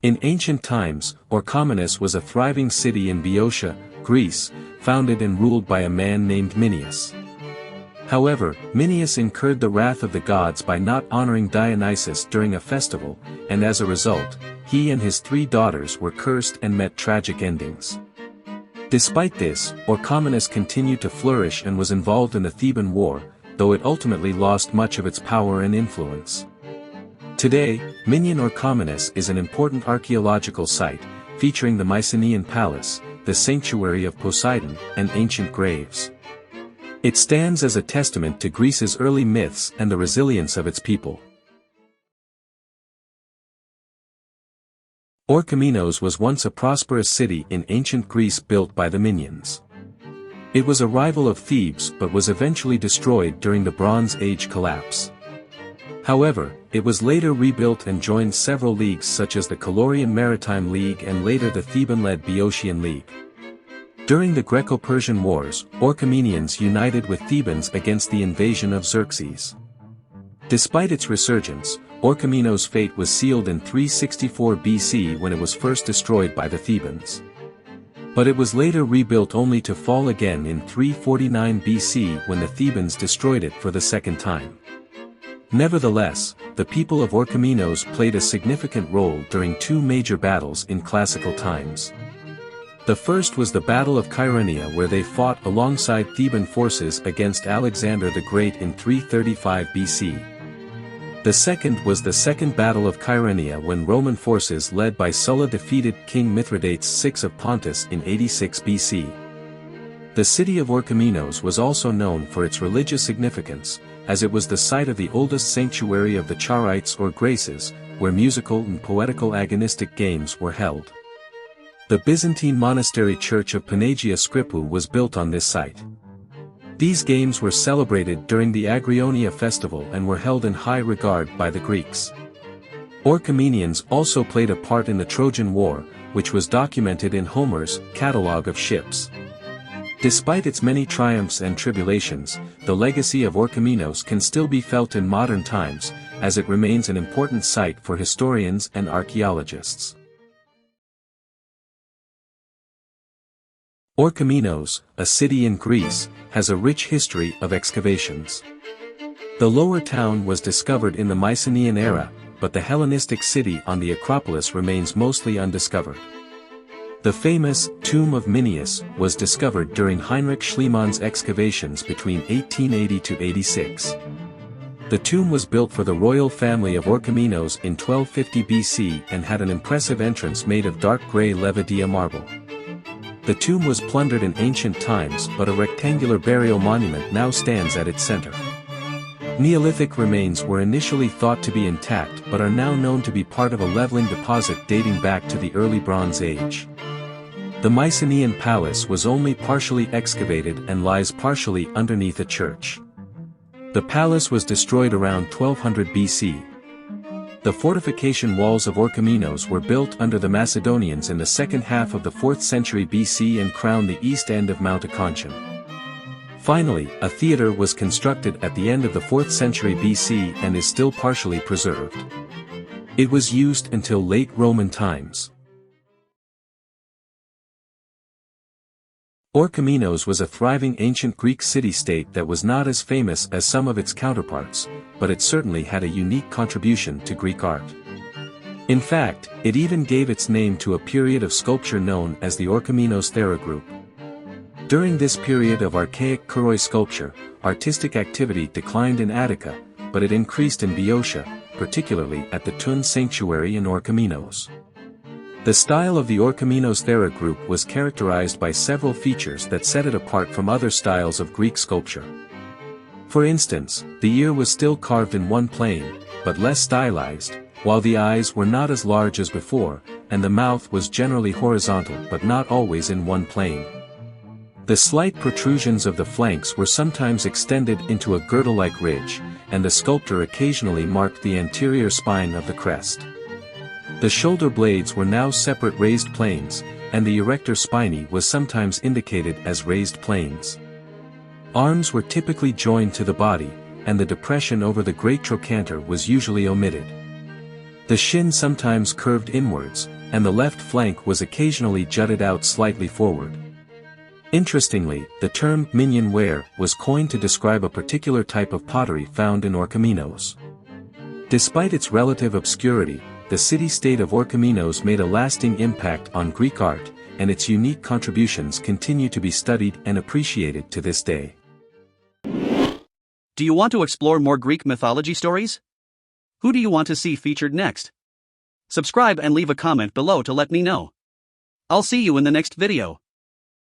In ancient times, Orchomenus was a thriving city in Boeotia, Greece, founded and ruled by a man named Minyas. However, Minyas incurred the wrath of the gods by not honoring Dionysus during a festival, and as a result, he and his 3 daughters were cursed and met tragic endings. Despite this, Orchomenus continued to flourish and was involved in the Theban War, though it ultimately lost much of its power and influence. Today, Minyan Orchomenus is an important archaeological site, featuring the Mycenaean Palace, the sanctuary of Poseidon, and ancient graves. It stands as a testament to Greece's early myths and the resilience of its people. Orchomenus was once a prosperous city in ancient Greece built by the Minyans. It was a rival of Thebes but was eventually destroyed during the Bronze Age collapse. However, it was later rebuilt and joined several leagues such as the Calorian Maritime League and later the Theban-led Boeotian League. During the Greco-Persian Wars, Orchomenians united with Thebans against the invasion of Xerxes. Despite its resurgence, Orchomenus' fate was sealed in 364 BC when it was first destroyed by the Thebans. But it was later rebuilt only to fall again in 349 BC when the Thebans destroyed it for the second time. Nevertheless, the people of Orchomenus played a significant role during 2 major battles in classical times. The first was the Battle of Kyrenia, where they fought alongside Theban forces against Alexander the Great in 335 BC. The second was the Second Battle of Kyrenia, when Roman forces led by Sulla defeated King Mithridates VI of Pontus in 86 BC. The city of Orchomenus was also known for its religious significance, as it was the site of the oldest sanctuary of the Charites or Graces, where musical and poetical agonistic games were held. The Byzantine monastery church of Panagia Scripou was built on this site. These games were celebrated during the Agrionia festival and were held in high regard by the Greeks. Orchomenians also played a part in the Trojan War, which was documented in Homer's Catalogue of Ships. Despite its many triumphs and tribulations, the legacy of Orchomenus can still be felt in modern times, as it remains an important site for historians and archaeologists. Orchomenus, a city in Greece, has a rich history of excavations. The lower town was discovered in the Mycenaean era, but the Hellenistic city on the Acropolis remains mostly undiscovered. The famous Tomb of Minyas was discovered during Heinrich Schliemann's excavations between 1880 to 86. The tomb was built for the royal family of Orchomenus in 1250 BC and had an impressive entrance made of dark grey Levadia marble. The tomb was plundered in ancient times, but a rectangular burial monument now stands at its center. Neolithic remains were initially thought to be intact but are now known to be part of a leveling deposit dating back to the early Bronze Age. The Mycenaean palace was only partially excavated and lies partially underneath a church. The palace was destroyed around 1200 BC. The fortification walls of Orchomenus were built under the Macedonians in the second half of the 4th century BC and crown the east end of Mount Acontian. Finally, a theater was constructed at the end of the 4th century BC and is still partially preserved. It was used until late Roman times. Orchomenus was a thriving ancient Greek city-state that was not as famous as some of its counterparts, but it certainly had a unique contribution to Greek art. In fact, it even gave its name to a period of sculpture known as the Orchomenus Thera group. During this period of archaic Kuroi sculpture, artistic activity declined in Attica, but it increased in Boeotia, particularly at the Tun sanctuary in Orchomenus. The style of the Orchomenus Thera group was characterized by several features that set it apart from other styles of Greek sculpture. For instance, the ear was still carved in one plane, but less stylized, while the eyes were not as large as before, and the mouth was generally horizontal but not always in one plane. The slight protrusions of the flanks were sometimes extended into a girdle-like ridge, and the sculptor occasionally marked the anterior spine of the crest. The shoulder blades were now separate raised planes, and the erector spinae was sometimes indicated as raised planes. Arms were typically joined to the body, and the depression over the great trochanter was usually omitted. The shin sometimes curved inwards, and the left flank was occasionally jutted out slightly forward. Interestingly, the term minion ware was coined to describe a particular type of pottery found in Orchomenus. Despite its relative obscurity, the city-state of Orchomenus made a lasting impact on Greek art, and its unique contributions continue to be studied and appreciated to this day. Do you want to explore more Greek mythology stories? Who do you want to see featured next? Subscribe and leave a comment below to let me know. I'll see you in the next video.